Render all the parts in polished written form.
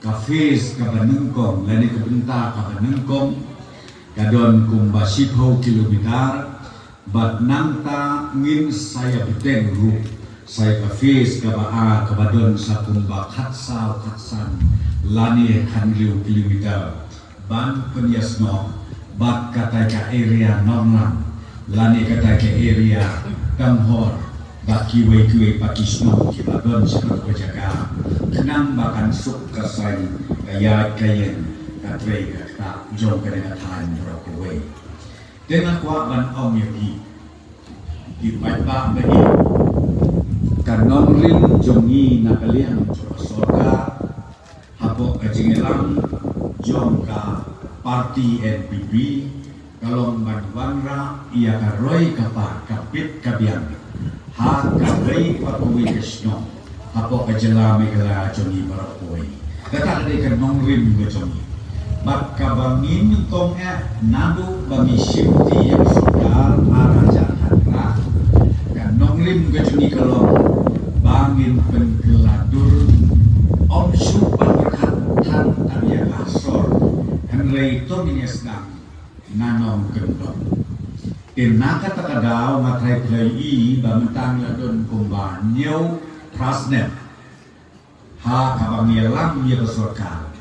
kafes kabanengkong lani kabenta kabanengkong kadon kumba 10 kilometer bat nangta ngin saya beteng rup saya kafes kabadon sa kumba katsan lani 100 kilometer ban penyasno bat kata ka area normal lani kata ka area Kamhor baki wei Pakistan kibadon sekat berjaga kenang bakan suk kasai kaya kayen katrei kata jom kena tahan berokoi dengan kuaban om yaki di baca bagi kanong rin jongi nakalian sorga hapok kajingelang jom ka parti NPP kalong banwanra ia karoi kapa kapit kabiang ha kabai pakui kesno hapo kajela megala jongi barakoi kata ada ikan nongrim jongi bak kabangin tong nadu bami simti yang sodar araja hatra kan nongrim jongi kalau bangin pengkeladur om super berkatan tabia kasor henrei to minesdang nanong gendong Inaka takadaw matray play bamentang ladon kumba new trasnet ha kabangialang niya kasorka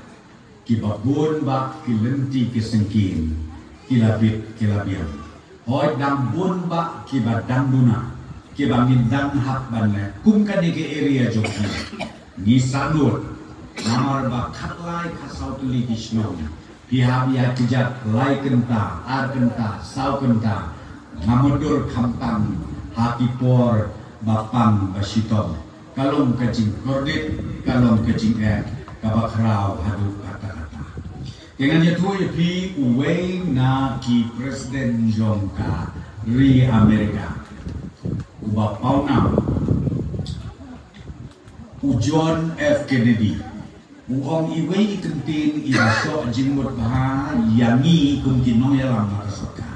kibabun ba kilenti kisengkin kilabit kilabian hoy dambun ba kibadang duna kibangindang hakban kum kanike area joki ni sanur namar ba katlay kasaw tuli kisno pihak ya kejat lai kenta ar kenta saw kenta ngamundur kampang hati por bapang basitom kalong kacing kordit kalong kacing kabakrau hadu kata-kata dengan itu pi uwe na ki presiden jongka ri Amerika ubapau na John F Kennedy uong iwe ikentin iasok jingmut baha yangi kumtinong yalang makasoka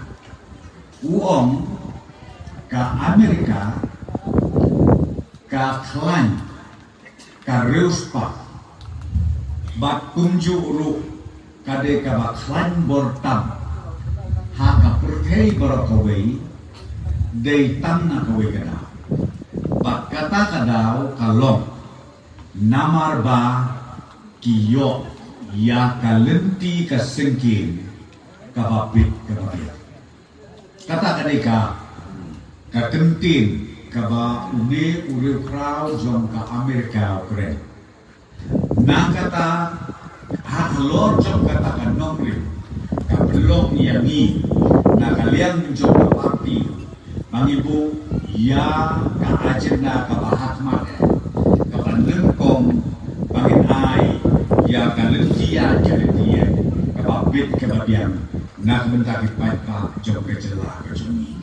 uong ka Amerika ka klan ka reuspa bat kunju uru kade ka ba klan bortam ha ka pertei barakawai day tam na kawai kada bat kata kadau kalong namar ba kiyo ya kalenti ka sengkin kabapit kabapit kata kadeka kakentin kaba une ure krau jom ka Amerika kren na kata halor jom kata kanongri ka belok yangi na kalian jom ka parti mangibu ya ka agenda ka bahakmat ka panengkong pangin ai ya ka lentia jadi ka babit ka babian nak mentakit pa jom kecela ke jumi